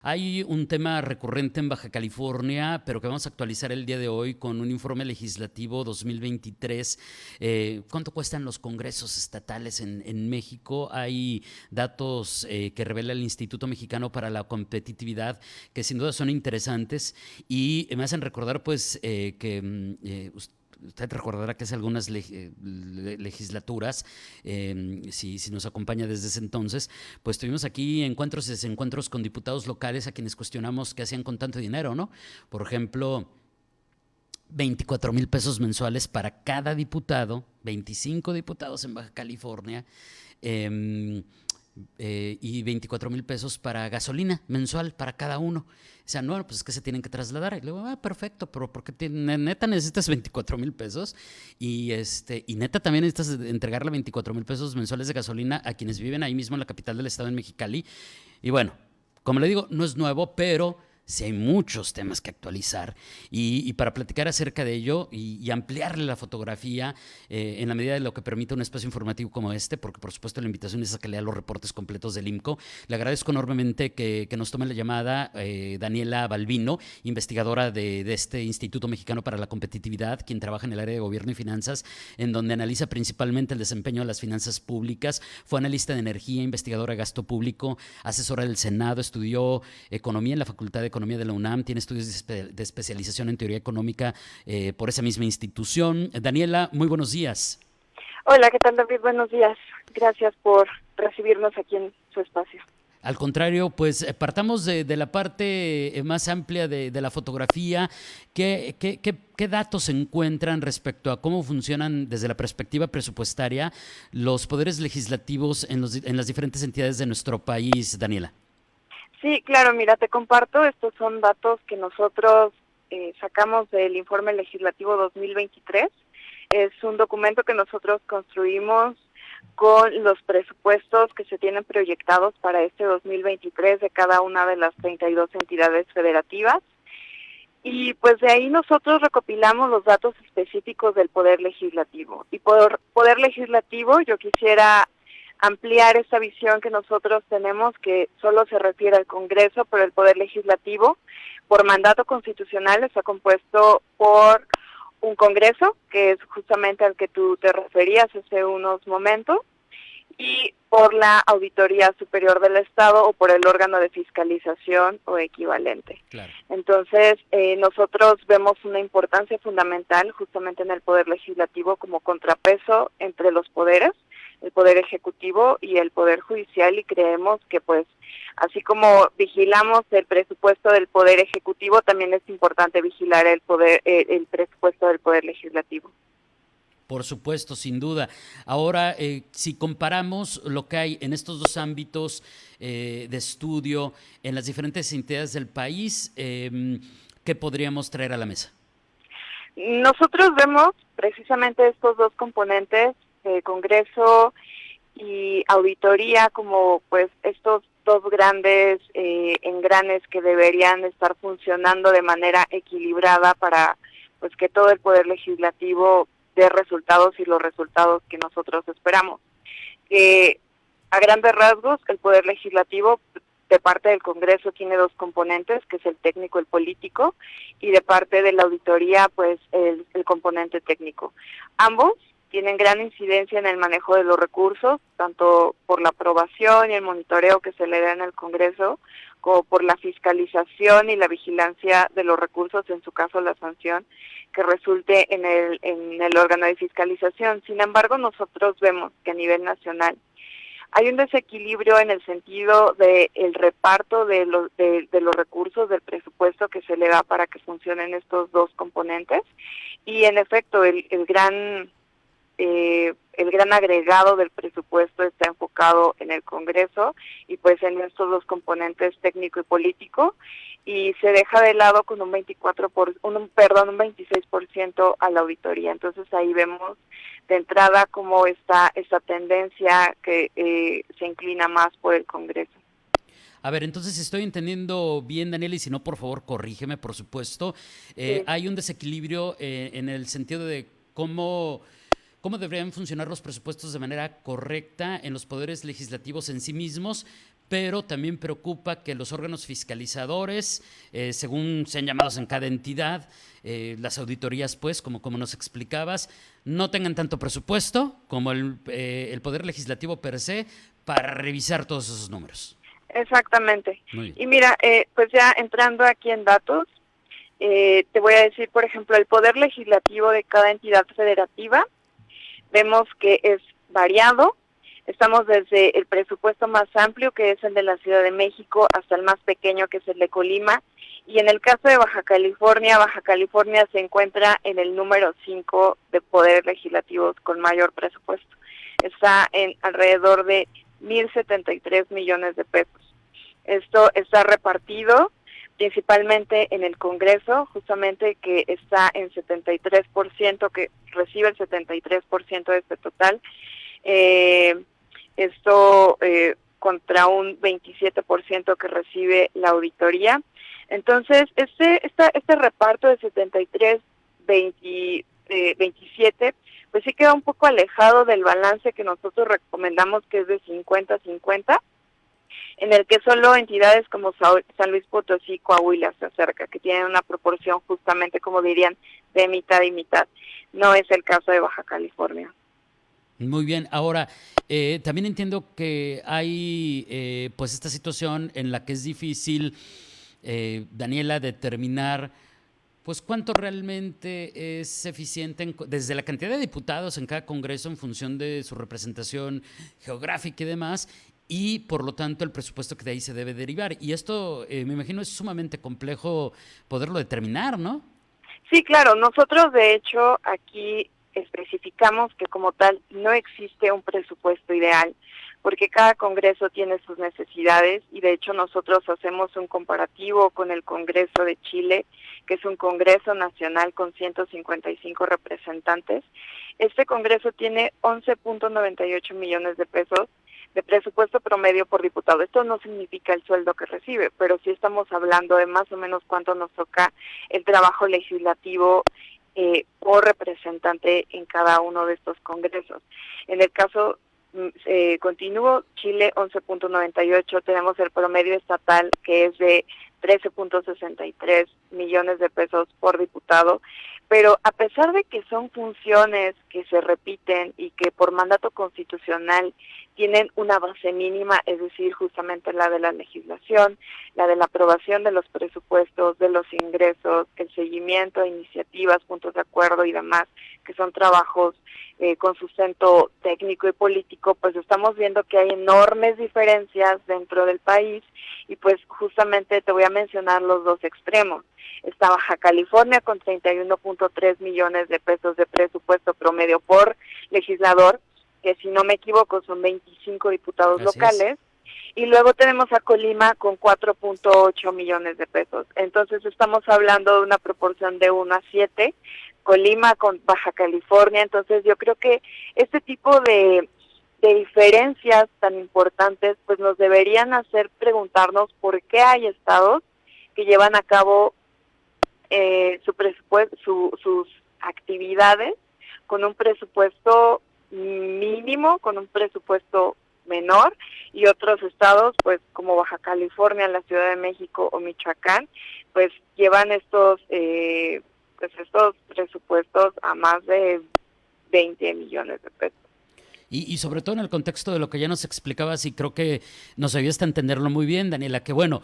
Hay un tema recurrente en Baja California, pero que vamos a actualizar el día de hoy con un informe legislativo 2023. ¿Cuánto cuestan los congresos estatales en México? Hay datos que revela el Instituto Mexicano para la Competitividad que sin duda son interesantes y me hacen recordar que usted recordará que hace algunas legislaturas, si nos acompaña desde ese entonces, pues tuvimos aquí encuentros y desencuentros con diputados locales a quienes cuestionamos qué hacían con tanto dinero, ¿no? Por ejemplo, 24,000 pesos mensuales para cada diputado, 25 diputados en Baja California, eh, y 24,000 pesos para gasolina mensual para cada uno. O sea, no, pues es que se tienen que trasladar. Y luego, perfecto, pero ¿por qué neta necesitas 24,000 pesos? Y neta también necesitas entregarle 24,000 pesos mensuales de gasolina a quienes viven ahí mismo en la capital del estado, en Mexicali. Y bueno, como le digo, no es nuevo, pero sí hay muchos temas que actualizar y para platicar acerca de ello y ampliarle la fotografía en la medida de lo que permita un espacio informativo como este, porque por supuesto la invitación es a que lea los reportes completos del IMCO. Le agradezco enormemente que nos tome la llamada Daniela Balbino, investigadora de este Instituto Mexicano para la Competitividad, quien trabaja en el área de gobierno y finanzas, en donde analiza principalmente el desempeño de las finanzas públicas. Fue analista de energía, investigadora de gasto público, asesora del Senado, estudió economía en la Facultad de Economía de la UNAM, tiene estudios de especialización en teoría económica por esa misma institución. Daniela, muy buenos días. Hola, ¿qué tal, David? Buenos días. Gracias por recibirnos aquí en su espacio. Al contrario, pues partamos de la parte más amplia de la fotografía. ¿Qué datos se encuentran respecto a cómo funcionan desde la perspectiva presupuestaria los poderes legislativos en las diferentes entidades de nuestro país, Daniela? Sí, claro, mira, te comparto, estos son datos que nosotros sacamos del informe legislativo 2023. Es un documento que nosotros construimos con los presupuestos que se tienen proyectados para este 2023 de cada una de las 32 entidades federativas. Y pues de ahí nosotros recopilamos los datos específicos del Poder Legislativo. Y por Poder Legislativo yo quisiera ampliar esta visión que nosotros tenemos, que solo se refiere al Congreso, pero el Poder Legislativo, por mandato constitucional, está compuesto por un Congreso, que es justamente al que tú te referías hace unos momentos, y por la Auditoría Superior del Estado o por el órgano de fiscalización o equivalente. Claro. Entonces, nosotros vemos una importancia fundamental justamente en el Poder Legislativo como contrapeso entre los poderes, el Poder Ejecutivo y el Poder Judicial, y creemos que pues así como vigilamos el presupuesto del Poder Ejecutivo, también es importante vigilar el presupuesto del Poder Legislativo. Por supuesto, sin duda. Ahora, si comparamos lo que hay en estos dos ámbitos de estudio en las diferentes entidades del país, ¿qué podríamos traer a la mesa? Nosotros vemos precisamente estos dos componentes, Congreso y auditoría, como pues estos dos grandes engranes que deberían estar funcionando de manera equilibrada para pues que todo el Poder Legislativo dé resultados y los resultados que nosotros esperamos. A grandes rasgos, el Poder Legislativo de parte del Congreso tiene dos componentes, que es el técnico y el político, y de parte de la auditoría, pues el componente técnico. Ambos tienen gran incidencia en el manejo de los recursos, tanto por la aprobación y el monitoreo que se le da en el Congreso, como por la fiscalización y la vigilancia de los recursos, en su caso la sanción que resulte en el órgano de fiscalización. Sin embargo, nosotros vemos que a nivel nacional hay un desequilibrio en el sentido de el reparto de los recursos del presupuesto que se le da para que funcionen estos dos componentes, y en efecto el gran agregado del presupuesto está enfocado en el Congreso y pues en estos dos componentes técnico y político, y se deja de lado con un 26% a la auditoría. Entonces ahí vemos de entrada cómo está esta tendencia que se inclina más por el Congreso. A ver, entonces si estoy entendiendo bien, Daniel, y si no, por favor, corrígeme, por supuesto. Sí. Hay un desequilibrio en el sentido de cómo deberían funcionar los presupuestos de manera correcta en los poderes legislativos en sí mismos, pero también preocupa que los órganos fiscalizadores, según sean llamados en cada entidad, las auditorías, pues, como nos explicabas, no tengan tanto presupuesto como el Poder Legislativo per se para revisar todos esos números. Exactamente. Muy bien. Y mira, pues ya entrando aquí en datos, te voy a decir, por ejemplo, el Poder Legislativo de cada entidad federativa, vemos que es variado. Estamos desde el presupuesto más amplio, que es el de la Ciudad de México, hasta el más pequeño, que es el de Colima. Y en el caso de Baja California se encuentra en el número 5 de poderes legislativos con mayor presupuesto. Está en alrededor de 1,073 millones de pesos. Esto está repartido principalmente en el Congreso, justamente que está en 73%, que recibe el 73% de este total. Esto contra un 27% que recibe la auditoría. Entonces, este reparto de 73, 27, pues sí queda un poco alejado del balance que nosotros recomendamos, que es de 50-50, en el que solo entidades como San Luis Potosí y Coahuila se acerca, que tienen una proporción justamente, como dirían, de mitad y mitad. No es el caso de Baja California. Muy bien. Ahora, también entiendo que hay pues esta situación en la que es difícil, Daniela, determinar pues cuánto realmente es eficiente desde la cantidad de diputados en cada congreso en función de su representación geográfica y demás, y por lo tanto el presupuesto que de ahí se debe derivar. Y esto, me imagino, es sumamente complejo poderlo determinar, ¿no? Sí, claro. Nosotros, de hecho, aquí especificamos que como tal no existe un presupuesto ideal, porque cada congreso tiene sus necesidades, y de hecho nosotros hacemos un comparativo con el Congreso de Chile, que es un congreso nacional con 155 representantes. Este congreso tiene 11.98 millones de pesos de presupuesto promedio por diputado. Esto no significa el sueldo que recibe, pero sí estamos hablando de más o menos cuánto nos toca el trabajo legislativo por representante en cada uno de estos congresos. En el caso continuo, Chile 11.98, tenemos el promedio estatal, que es de 13.63 millones de pesos por diputado, pero a pesar de que son funciones que se repiten y que por mandato constitucional tienen una base mínima, es decir, justamente la de la legislación, la de la aprobación de los presupuestos, de los ingresos, el seguimiento de iniciativas, puntos de acuerdo y demás, que son trabajos con sustento técnico y político, pues estamos viendo que hay enormes diferencias dentro del país, y pues justamente te voy a mencionar los dos extremos. Está Baja California con 31.3 millones de pesos de presupuesto promedio por legislador, que si no me equivoco son 25 diputados locales, y luego tenemos a Colima con 4.8 millones de pesos. Entonces estamos hablando de una proporción de 1-7, Colima con Baja California. Entonces yo creo que este tipo de diferencias tan importantes pues nos deberían hacer preguntarnos por qué hay estados que llevan a cabo su presupuesto, sus actividades con un presupuesto mínimo, con un presupuesto menor, y otros estados, pues como Baja California, la Ciudad de México o Michoacán, pues llevan estos presupuestos a más de 20 millones de pesos. Y sobre todo en el contexto de lo que ya nos explicabas, y creo que nos ayudaste a entenderlo muy bien, Daniela, que bueno,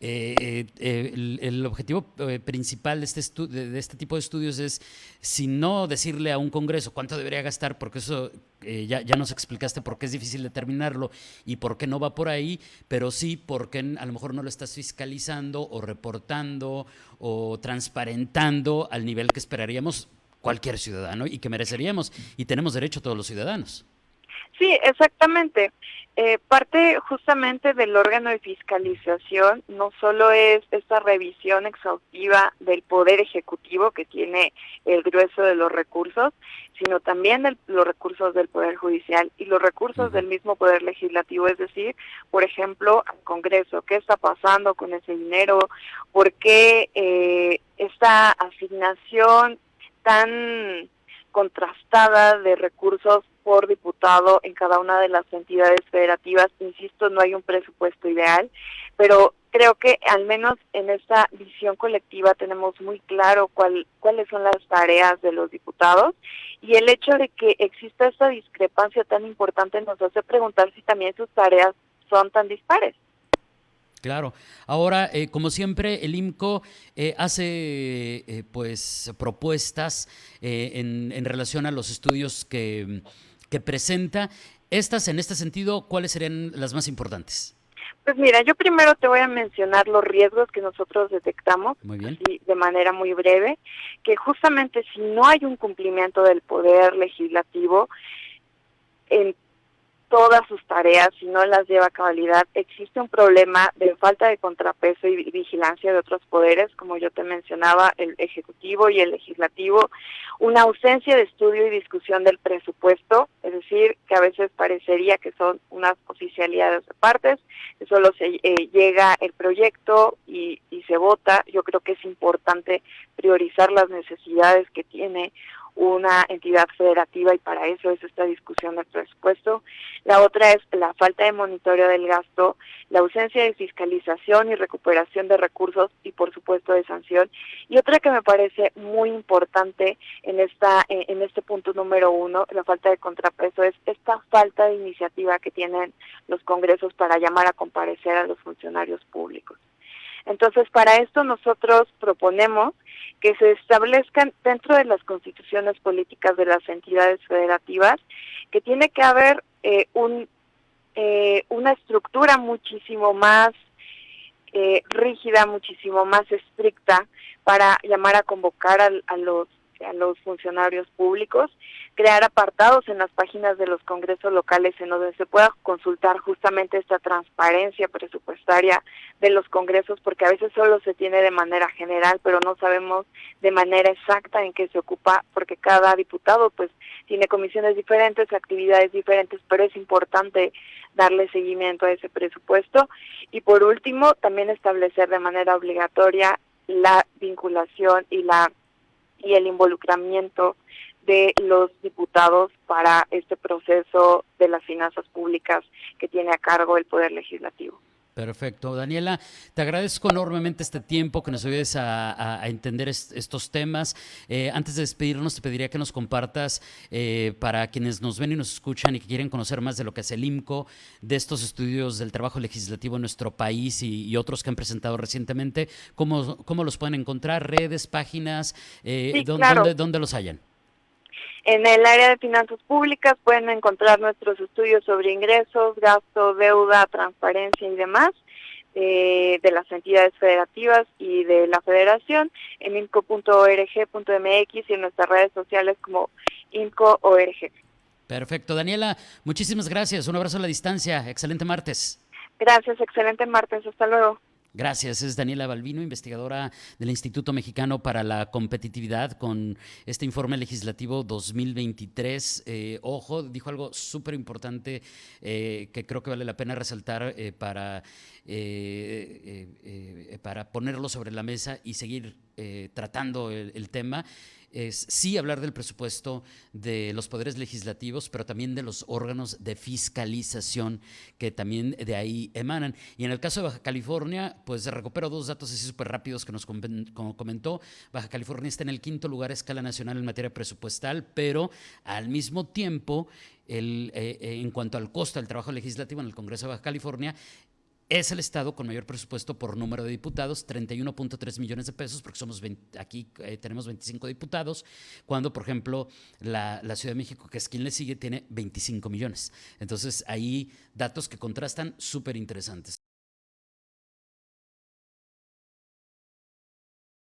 el objetivo principal de este tipo de estudios es, si no decirle a un congreso cuánto debería gastar, porque eso ya nos explicaste por qué es difícil determinarlo y por qué no va por ahí, pero sí porque a lo mejor no lo estás fiscalizando o reportando o transparentando al nivel que esperaríamos cualquier ciudadano y que mereceríamos y tenemos derecho todos los ciudadanos. Sí, exactamente. Parte justamente del órgano de fiscalización no solo es esta revisión exhaustiva del Poder Ejecutivo, que tiene el grueso de los recursos, sino también los recursos del Poder Judicial y los recursos del mismo Poder Legislativo, es decir, por ejemplo, al Congreso. ¿Qué está pasando con ese dinero? ¿Por qué esta asignación tan contrastada de recursos por diputado en cada una de las entidades federativas. Insisto, no hay un presupuesto ideal, pero creo que al menos en esta visión colectiva tenemos muy claro cuáles son las tareas de los diputados, y el hecho de que exista esta discrepancia tan importante nos hace preguntar si también sus tareas son tan dispares. Claro. Ahora, como siempre, el IMCO hace pues propuestas en relación a los estudios que presenta. Estas, en este sentido, ¿cuáles serían las más importantes? Pues mira, yo primero te voy a mencionar los riesgos que nosotros detectamos, Muy bien. así de manera muy breve, que justamente si no hay un cumplimiento del poder legislativo en todas sus tareas, si no las lleva a cabalidad, existe un problema de falta de contrapeso y vigilancia de otros poderes, como yo te mencionaba, el ejecutivo y el legislativo, una ausencia de estudio y discusión del presupuesto, es decir, que a veces parecería que son unas oficialidades de partes, que solo se llega el proyecto y se vota. Yo creo que es importante priorizar las necesidades que tiene una entidad federativa, y para eso es esta discusión del presupuesto. La otra es la falta de monitoreo del gasto, la ausencia de fiscalización y recuperación de recursos y por supuesto de sanción. Y otra que me parece muy importante en este punto número 1, la falta de contrapeso, es esta falta de iniciativa que tienen los congresos para llamar a comparecer a los funcionarios públicos. Entonces, para esto nosotros proponemos que se establezcan dentro de las constituciones políticas de las entidades federativas que tiene que haber una estructura muchísimo más rígida, muchísimo más estricta para llamar a convocar a los funcionarios públicos, crear apartados en las páginas de los congresos locales en donde se pueda consultar justamente esta transparencia presupuestaria de los congresos, porque a veces solo se tiene de manera general, pero no sabemos de manera exacta en qué se ocupa, porque cada diputado pues tiene comisiones diferentes, actividades diferentes, pero es importante darle seguimiento a ese presupuesto. Y por último, también establecer de manera obligatoria la vinculación y el involucramiento de los diputados para este proceso de las finanzas públicas que tiene a cargo el Poder Legislativo. Perfecto. Daniela, te agradezco enormemente este tiempo que nos ayudes a entender estos temas. Antes de despedirnos, te pediría que nos compartas para quienes nos ven y nos escuchan y que quieren conocer más de lo que es el IMCO, de estos estudios del trabajo legislativo en nuestro país y otros que han presentado recientemente, ¿cómo los pueden encontrar? ¿Redes, páginas? Sí, claro. ¿Dónde los hayan? En el área de finanzas públicas pueden encontrar nuestros estudios sobre ingresos, gasto, deuda, transparencia y demás de las entidades federativas y de la federación en imco.org.mx y en nuestras redes sociales como IMCO.org. Perfecto. Daniela, muchísimas gracias. Un abrazo a la distancia. Excelente martes. Gracias, excelente martes. Hasta luego. Gracias, es Daniela Balbino, investigadora del Instituto Mexicano para la Competitividad, con este informe legislativo 2023. Ojo, dijo algo súper importante que creo que vale la pena resaltar para ponerlo sobre la mesa y seguir tratando el tema. Es sí hablar del presupuesto de los poderes legislativos, pero también de los órganos de fiscalización que también de ahí emanan. Y en el caso de Baja California, pues recupero dos datos así súper rápidos que nos comentó. Baja California está en el 5º lugar a escala nacional en materia presupuestal, pero al mismo tiempo, en cuanto al costo del trabajo legislativo en el Congreso de Baja California, es el estado con mayor presupuesto por número de diputados, 31.3 millones de pesos, porque aquí tenemos 25 diputados, cuando, por ejemplo, la Ciudad de México, que es quien le sigue, tiene 25 millones. Entonces, ahí datos que contrastan súper interesantes.